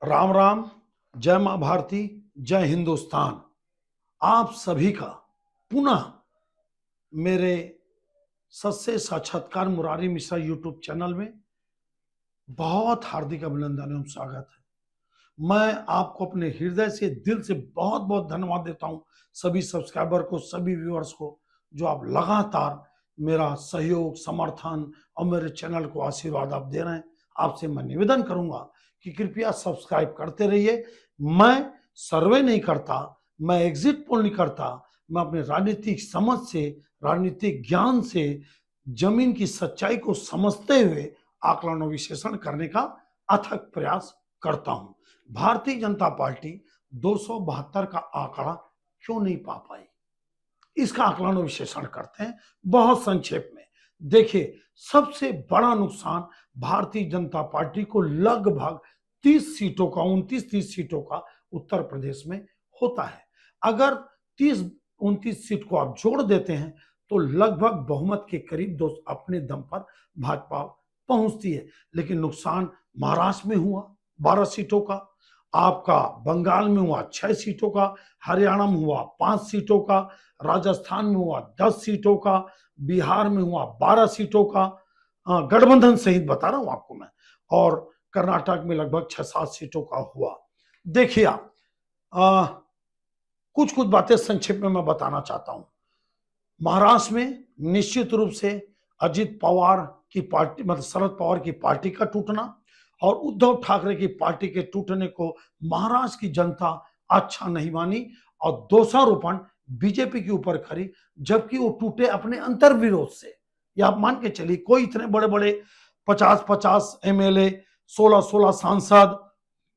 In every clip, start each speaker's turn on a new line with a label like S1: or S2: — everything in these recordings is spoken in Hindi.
S1: राम राम, जय मां भारती, जय हिंदुस्तान। आप सभी का पुनः मेरे सत्य साक्षात्कार मुरारी मिश्रा यूट्यूब चैनल में बहुत हार्दिक अभिनंदन एवं स्वागत है। मैं आपको अपने हृदय से, दिल से बहुत बहुत धन्यवाद देता हूं सभी सब्सक्राइबर को, सभी व्यूअर्स को, जो आप लगातार मेरा सहयोग, समर्थन और मेरे चैनल को आशीर्वाद आप दे रहे हैं। आपसे मैं निवेदन करूंगा कि कृपया सब्सक्राइब करते रहिए। मैं सर्वे नहीं करता, मैं एग्जिट पोल नहीं करता, मैं अपने राजनीतिक समझ से, राजनीतिक ज्ञान से, जमीन की सच्चाई को समझते हुए आकलन और विश्लेषण करने का अथक प्रयास करता हूं। भारतीय जनता पार्टी 272 का आंकड़ा क्यों नहीं पा पाई, इसका आकलन और विश्लेषण करते हैं बहुत संक्षेप में। देखिए, सबसे बड़ा नुकसान भारतीय जनता पार्टी को लगभग 30 सीटों का, 29-30 सीटों का उत्तर प्रदेश में होता है। अगर 30-29 सीट को आप जोड़ देते हैं तो लगभग बहुमत के करीब दो अपने दम पर भाजपा पहुंचती है। लेकिन नुकसान महाराष्ट्र में हुआ 12 सीटों का, आपका बंगाल में हुआ 6 सीटों का, हरियाणा में हुआ 5 सीटों का, राजस्थान में हुआ 10 सीटों का, बिहार में हुआ 12 सीटों का, गठबंधन सहित बता रहा हूं आपको मैं, और कर्नाटक में लगभग 6-7 सीटों का हुआ। देखिए आप, कुछ कुछ बातें संक्षेप में मैं बताना चाहता हूं। महाराष्ट्र में निश्चित रूप से अजित पवार की पार्टी, मतलब शरद पवार की पार्टी का टूटना और उद्धव ठाकरे की पार्टी के टूटने को महाराष्ट्र की जनता अच्छा नहीं मानी और दोषारोपण बीजेपी के ऊपर करी, जबकि वो टूटे अपने अंतर्विरोध से। या आप मान के चलिए, कोई इतने बड़े बड़े 50-50 एमएलए, 16-16 सांसद,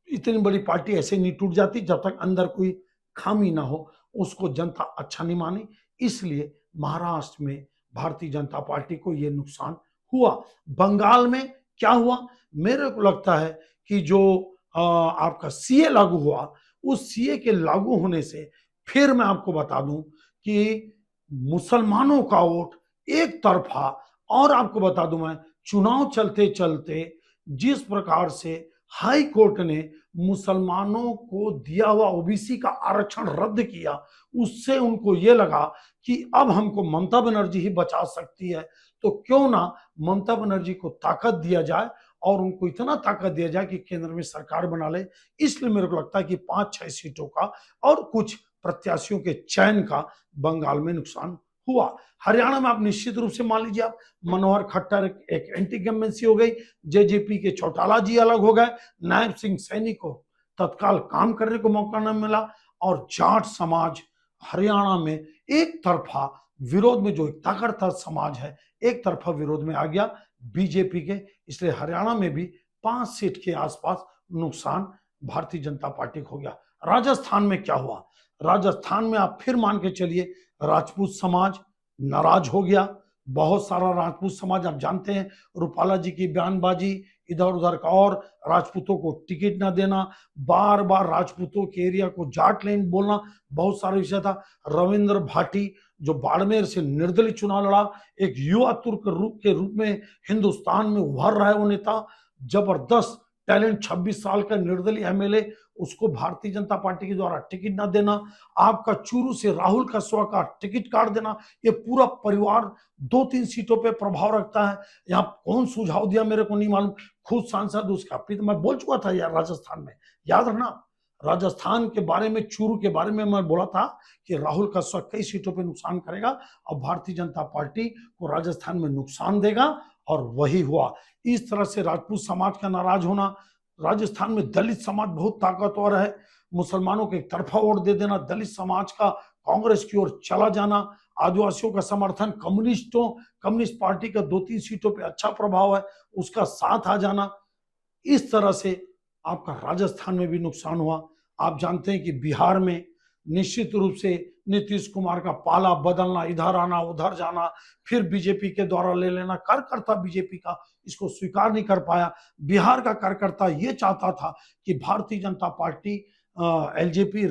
S1: इतनी बड़ी पार्टी ऐसे नहीं टूट जाती जब तक अंदर कोई खामी ना हो। उसको जनता अच्छा नहीं मानी, इसलिए महाराष्ट्र में भारतीय जनता पार्टी को यह नुकसान हुआ। बंगाल में क्या हुआ, मेरे को लगता है कि जो आपका सीए लागू हुआ, उस सीए के लागू होने से फिर मैं आपको बता दूं कि मुसलमानों का वोट एक तरफा, और आपको बता दूं मैं, चुनाव चलते चलते जिस प्रकार से हाई कोर्ट ने मुसलमानों को दिया हुआ ओबीसी का आरक्षण रद्द किया, उससे उनको ये लगा कि अब हमको ममता बनर्जी ही बचा सकती है, तो क्यों ना ममता बनर्जी को ताकत दिया जाए और उनको इतना ताकत दिया जाए कि केंद्र में सरकार बना ले। इसलिए मेरे को लगता है कि 5-6 सीटों का और कुछ प्रत्याशियों के चयन का बंगाल में नुकसान हुआ। हरियाणा में आप निश्चित रूप से मान लीजिए, आप मनोहर खट्टर एक एंटी इनकम्बेंसी हो गई, जेजेपी के चौटाला जी अलग हो गए, नायब सिंह सैनी को तत्काल काम करने को मौका न मिला, और जाट समाज हरियाणा में एक तरफा विरोध में, जो एक ताकतवर समाज है, एक तरफा विरोध में आ गया बीजेपी के। इसलिए हरियाणा में भी 5 सीट के आसपास नुकसान भारतीय जनता पार्टी को हो गया। राजस्थान में क्या हुआ, राजस्थान में आप फिर मान के चलिए, राजपूत समाज नाराज हो गया। बहुत सारा राजपूत समाज, आप जानते हैं, रूपाला जी की बयानबाजी, इधर उधर का, और राजपूतों को टिकट ना देना, बार बार राजपूतों के एरिया को जाट लैंड बोलना, बहुत सारा विषय था। रविंद्र भाटी जो बाड़मेर से निर्दलीय चुनाव लड़ा, एक युवा तुर्क के रूप में हिंदुस्तान में उभर रहा है वो नेता, जबरदस्त टैलेंट, 26 साल का निर्दलीय एमएलए, उसको भारतीय जनता पार्टी के द्वारा टिकट ना देना। आपका चूरू से राहुल कसवा का टिकट काट देना। ये पूरा परिवार 2-3 सीटों पे प्रभाव रखता है। यहाँ कौन सुझाव दिया मेरे को नहीं मालूम, खुद सांसद उसका मैं बोल चुका था यार, राजस्थान में याद रखना, राजस्थान के बारे में, चूरू के बारे में मैं बोला था कि राहुल कसवा कई सीटों पे नुकसान करेगा और भारतीय जनता पार्टी को राजस्थान में नुकसान देगा, और वही हुआ। इस तरह से राजपूत समाज का नाराज होना, राजस्थान में दलित समाज बहुत ताकतवर है, मुसलमानों के एक तरफा वोट दे देना, दलित समाज का कांग्रेस की ओर चला जाना, आदिवासियों का समर्थन, कम्युनिस्ट पार्टी का 2-3 सीटों पे अच्छा प्रभाव है, उसका साथ आ जाना, इस तरह से आपका राजस्थान में भी नुकसान हुआ। आप जानते हैं कि बिहार में निश्चित रूप से नीतीश कुमार का पाला बदलना, इधर आना उधर जाना, फिर बीजेपी के द्वारा ले लेना, कार्यकर्ता बीजेपी का इसको स्वीकार नहीं कर पाया। बिहार का कार्यकर्ता ये चाहता था कि भारतीय जनता पार्टी एलजेपी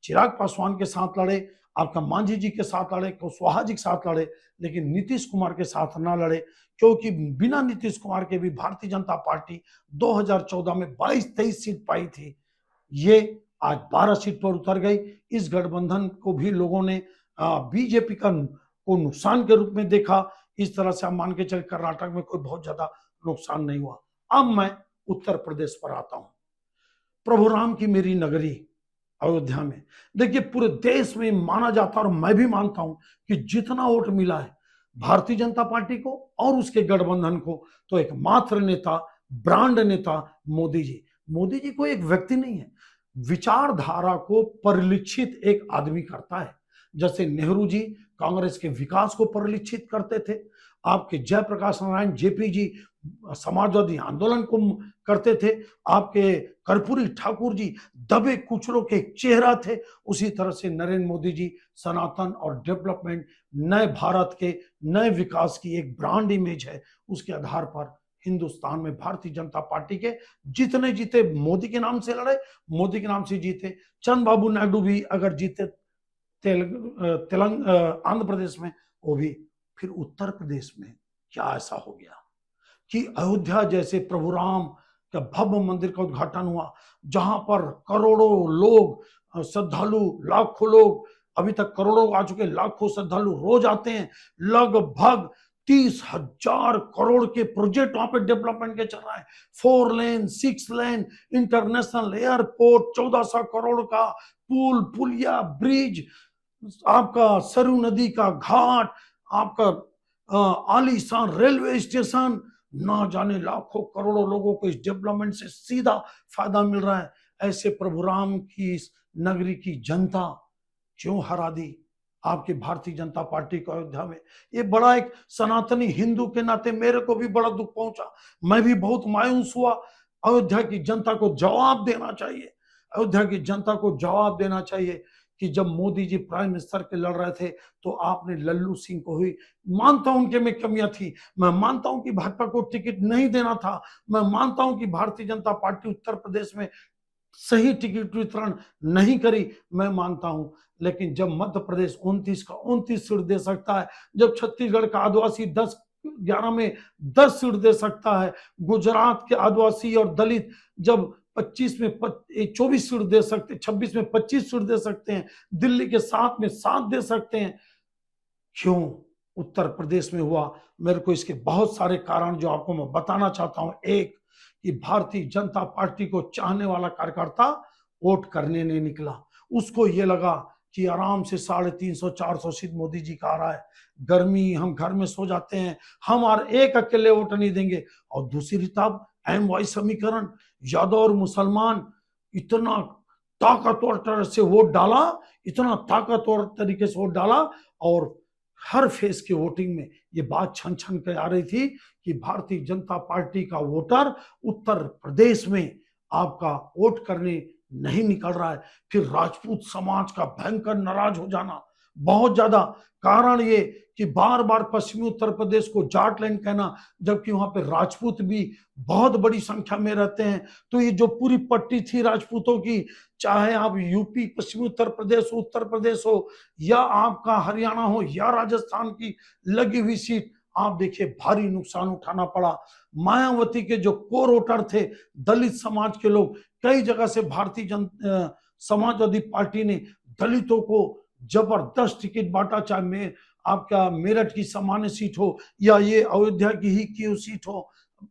S1: चिराग पासवान के साथ लड़े, आपका मांझी जी के साथ लड़े, कुशवाहा जी के साथ लड़े, लेकिन नीतीश कुमार के साथ ना लड़े, क्योंकि बिना नीतीश कुमार के भी भारतीय जनता पार्टी 2014 में 22-23 सीट पाई थी। ये आज 12 सीट पर उतर गई। इस गठबंधन को भी लोगों ने बीजेपी को नुकसान के रूप में देखा। इस तरह से आप मान के चल, कर्नाटक में कोई बहुत ज्यादा नुकसान नहीं हुआ। अब मैं उत्तर प्रदेश पर आता हूं। प्रभु राम की मेरी नगरी अयोध्या में, देखिए पूरे देश में माना जाता है और मैं भी मानता हूं कि जितना वोट मिला है भारतीय जनता पार्टी को और उसके गठबंधन को, तो एकमात्र नेता, ब्रांड नेता मोदी जी। मोदी जी कोई एक व्यक्ति नहीं है, विचारधारा को परिलक्षित एक आदमी करता है। जैसे नेहरू जी कांग्रेस के विकास को परिलक्षित करते थे, आपके जयप्रकाश नारायण जेपी जी समाजवादी आंदोलन को करते थे, आपके कर्पूरी ठाकुर जी दबे कुचलों के चेहरा थे, उसी तरह से नरेंद्र मोदी जी सनातन और डेवलपमेंट, नए भारत के नए विकास की एक ब्रांड इमेज है। उसके आधार पर हिंदुस्तान में भारतीय जनता पार्टी के जितने जीते मोदी के नाम से लड़े, मोदी के नाम से जीते। चंद्रबाबू नायडू भी अगर जीते आंध्र प्रदेश में, वो भी। फिर उत्तर प्रदेश में क्या ऐसा हो गया कि अयोध्या जैसे प्रभु राम का भव्य मंदिर का उद्घाटन हुआ, जहां पर करोड़ों लोग, श्रद्धालु, लाखों लोग, अभी तक करोड़ों आ चुके, लाखों श्रद्धालु रोज आते हैं। लगभग 30,000 करोड़ के प्रोजेक्ट वहां पे डेवलपमेंट के चल रहा है। 4 लेन, 6 लेन, इंटरनेशनल एयरपोर्ट, 1400 करोड़ का पुल, पुलिया, ब्रिज, आपका सरयू नदी का घाट, आपका आलीशान रेलवे स्टेशन, ना जाने लाखों करोड़ों लोगों को इस डेवलपमेंट से सीधा फायदा मिल रहा है। ऐसे प्रभु राम की इस नगरी की जनता क्यों हरा दी आपकी भारतीय जनता पार्टी को अयोध्या में? ये बड़ा, एक सनातनी हिंदू के नाते मेरे को भी बड़ा दुख पहुंचा, मैं भी बहुत मायूस हुआ। अयोध्या की जनता को जवाब देना चाहिए, अयोध्या की जनता को जवाब देना चाहिए कि जब मोदी जी प्राइम मिनिस्टर के लड़ रहे थे तो आपने लल्लू सिंह को ही, मानता हूं उनके में कमियां थी, मैं मानता हूं कि भाजपा को टिकट नहीं देना था, मैं मानता हूं कि भारतीय जनता पार्टी उत्तर प्रदेश में सही टिकट वितरण नहीं करी, मैं मानता हूं। लेकिन जब मध्य प्रदेश 29 का 29 सीट दे सकता है, जब छत्तीसगढ़ का आदिवासी 10-11 में 10 सीट दे सकता है, गुजरात के आदिवासी और दलित जब 25 में 24 सीट दे सकते, 26 में 25 सीट दे सकते हैं, दिल्ली के 7 में 7 दे सकते हैं, क्यों उत्तर प्रदेश में हुआ? मेरे को इसके बहुत सारे कारण जो आपको मैं बताना चाहता हूं। एक, कि भारतीय जनता पार्टी को चाहने वाला कार्यकर्ता वोट करने नहीं निकला, उसको ये लगा कि आराम से 350-400 सीट मोदी जी का आ रहा है, गर्मी, हम घर में सो जाते हैं, हम और एक अकेले वोट नहीं देंगे। और दूसरी तरफ MY समीकरण, यादव और मुसलमान इतना ताकतवर तरह से वोट डाला, इतना ताकतवर तरीके से वोट डाला, और हर फेज के वोटिंग में ये बात छन छन के आ रही थी कि भारतीय जनता पार्टी का वोटर उत्तर प्रदेश में आपका वोट करने नहीं निकल रहा है। फिर राजपूत समाज का भयंकर नाराज हो जाना, बहुत ज्यादा। कारण ये कि बार बार पश्चिमी उत्तर प्रदेश को जाट लैंड कहना, जबकि वहां पे राजपूत भी बहुत बड़ी संख्या में रहते हैं। तो ये जो पूरी पट्टी थी राजपूतों की, चाहे आप यूपी, पश्चिमी उत्तर प्रदेश हो या आपका हरियाणा हो या राजस्थान की लगी हुई सीट, आप देखिए भारी नुकसान उठाना पड़ा। मायावती के जो कोर वोटर थे, दलित समाज के लोग, कई जगह से भारतीय समाजवादी पार्टी ने दलितों को जबरदस्त टिकट बांटा, चाहे में आपका मेरठ की सामान्य सीट हो या ये अयोध्या की ही की सीट हो।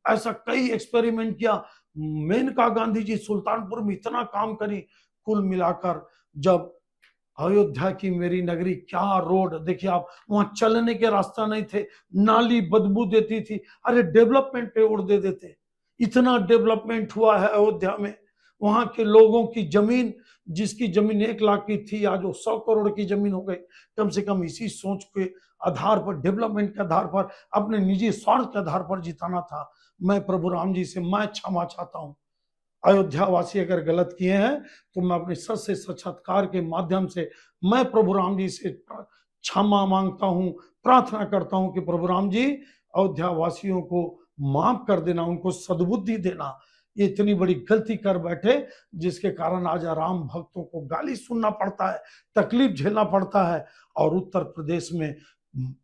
S1: ऐसा कई एक्सपेरिमेंट किया। मेनका गांधी जी सुल्तानपुर में इतना काम करी। कुल मिलाकर जब अयोध्या की मेरी नगरी, क्या रोड, देखिए आप, वहां चलने के रास्ता नहीं थे, नाली बदबू देती थी। अरे डेवलपमेंट पे वोट दे देते, इतना डेवलपमेंट हुआ है अयोध्या में। वहां के लोगों की जमीन, जिसकी जमीन 1 लाख की थी, आज वो 100 करोड़ की जमीन हो गई। कम से कम इसी सोच के आधार पर, डेवलपमेंट के आधार पर, अपने निजी स्वार्थ के आधार पर जिताना था। मैं प्रभु राम जी से मैं क्षमा चाहता हूं। अयोध्या वासी अगर गलत किए हैं तो मैं अपने सच से साक्षात्कार के माध्यम से मैं प्रभु राम जी से क्षमा मांगता हूं, प्रार्थना करता हूं कि प्रभु राम जी अयोध्या वासियों को माफ कर देना, उनको सद्बुद्धि देना। ये इतनी बड़ी गलती कर बैठे जिसके कारण आज राम भक्तों को गाली सुनना पड़ता है, तकलीफ झेलना पड़ता है। और उत्तर प्रदेश में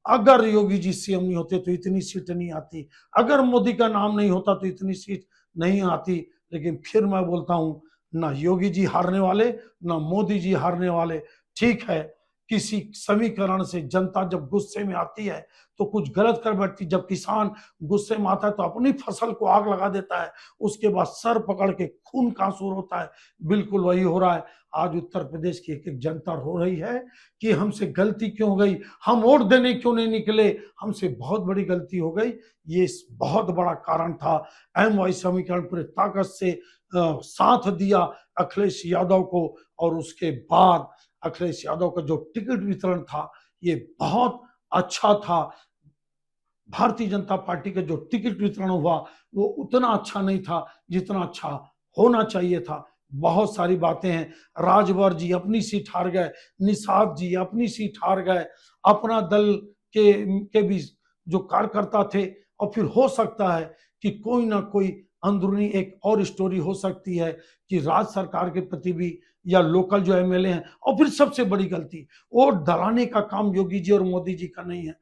S1: अगर योगी जी सीएम नहीं होते तो इतनी सीट नहीं आती, अगर मोदी का नाम नहीं होता तो इतनी सीट नहीं आती। लेकिन फिर मैं बोलता हूं, ना योगी जी हारने वाले, ना मोदी जी हारने वाले। ठीक है, किसी समीकरण से जनता जब गुस्से में आती है तो कुछ गलत कर बैठती। जब किसान गुस्से में आता है तो अपनी फसल को आग लगा देता है, उसके बाद सर पकड़ के खून का आंसू होता है। बिल्कुल वही हो रहा है। आज उत्तर प्रदेश की एक एक जनता रो रही है कि हमसे गलती क्यों हो गई, हम वोट देने क्यों नहीं निकले, हमसे बहुत बड़ी गलती हो गई। ये बहुत बड़ा कारण था। एम वाई समीकरण पूरे ताकत से साथ दिया अखिलेश यादव को, और उसके बाद अखिलेश यादव का जो टिकट वितरण था ये बहुत अच्छा था। भारतीय जनता पार्टी का जो टिकट वितरण हुआ वो उतना अच्छा नहीं था जितना अच्छा होना चाहिए था। बहुत सारी बातें हैं। राजभर जी अपनी सीट हार गए, निषाद जी अपनी सीट हार गए, अपना दल के भी जो कार्यकर्ता थे। और फिर हो सकता है कि कोई ना कोई अंदरूनी एक और स्टोरी हो सकती है कि राज्य सरकार के प्रति भी या लोकल जो एमएलए हैं। और फिर सबसे बड़ी गलती, वोट दलाने का काम योगी जी और मोदी जी का नहीं है।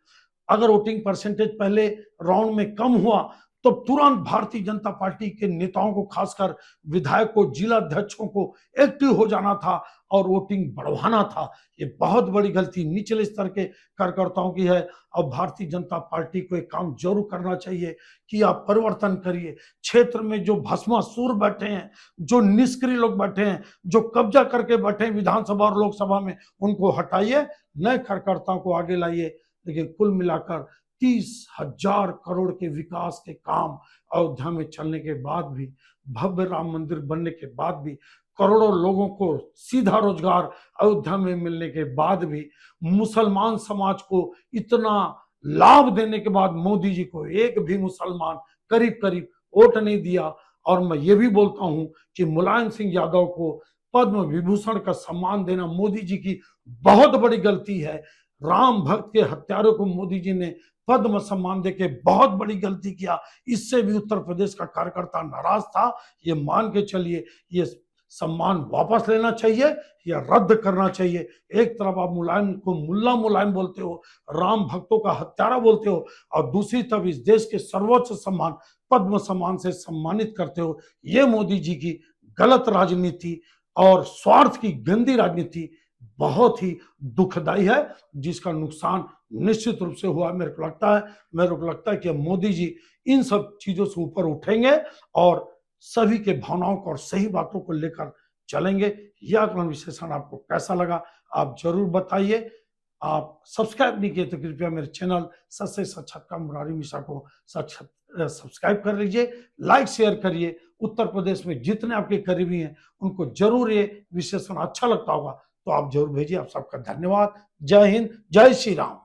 S1: अगर वोटिंग परसेंटेज पहले राउंड में कम हुआ तो तुरंत भारतीय जनता पार्टी के नेताओं को, खासकर विधायकों, जिला अध्यक्षों को एक्टिव हो जाना था और वोटिंग बढ़वाना था। ये बहुत बड़ी गलती निचले स्तर के कार्यकर्ताओं की है। अब भारतीय जनता पार्टी को एक काम जरूर करना चाहिए कि आप परिवर्तन करिए। क्षेत्र में जो भस्मासुर बैठे हैं, जो निष्क्रिय लोग बैठे हैं, जो कब्जा करके बैठे हैं विधानसभा और लोकसभा में, उनको हटाइए, नए कार्यकर्ताओं को आगे लाइए। लेकिन कुल मिलाकर 30,000 करोड़ के विकास के काम अयोध्या में चलने के बाद भी, भव्य राम मंदिर बनने के बाद भी, करोड़ों लोगों को सीधा रोजगार अयोध्या में मिलने के बाद भी, मुसलमान समाज को इतना लाभ देने के बाद मोदी जी को एक भी मुसलमान करीब करीब वोट नहीं दिया। और मैं ये भी बोलता हूं कि मुलायम सिंह यादव को पद्म विभूषण का सम्मान देना मोदी जी की बहुत बड़ी गलती है। राम भक्त के हत्यारों को मोदी जी ने पद्म सम्मान देके बहुत बड़ी गलती किया। इससे भी उत्तर प्रदेश का कार्यकर्ता नाराज था। ये मान के चलिए, ये सम्मान वापस लेना चाहिए या रद्द करना चाहिए। एक तरफ आप मुलायम को मुल्ला मुलायम बोलते हो, राम भक्तों का हत्यारा बोलते हो, और दूसरी तरफ इस देश के सर्वोच्च सम्मान पद्म सम्मान से सम्मानित करते हो। ये मोदी जी की गलत राजनीति और स्वार्थ की गंदी राजनीति बहुत ही दुखदाई है, जिसका नुकसान निश्चित रूप से हुआ। मेरे को लगता है कि मोदी जी इन सब चीजों से ऊपर उठेंगे और सभी के भावनाओं को और सही बातों को लेकर चलेंगे। यह आकलन विश्लेषण आपको कैसा लगा आप जरूर बताइए। आप सब्सक्राइब नहीं किए तो कृपया मेरे चैनल सच से सच का मुरारी मिश्रा को सब्सक्राइब कर लीजिए, लाइक शेयर करिए। उत्तर प्रदेश में जितने आपके करीबी हैं उनको जरूर ये विश्लेषण अच्छा लगता होगा तो आप जरूर भेजिए। आप सबका धन्यवाद। जय हिंद, जय श्री राम।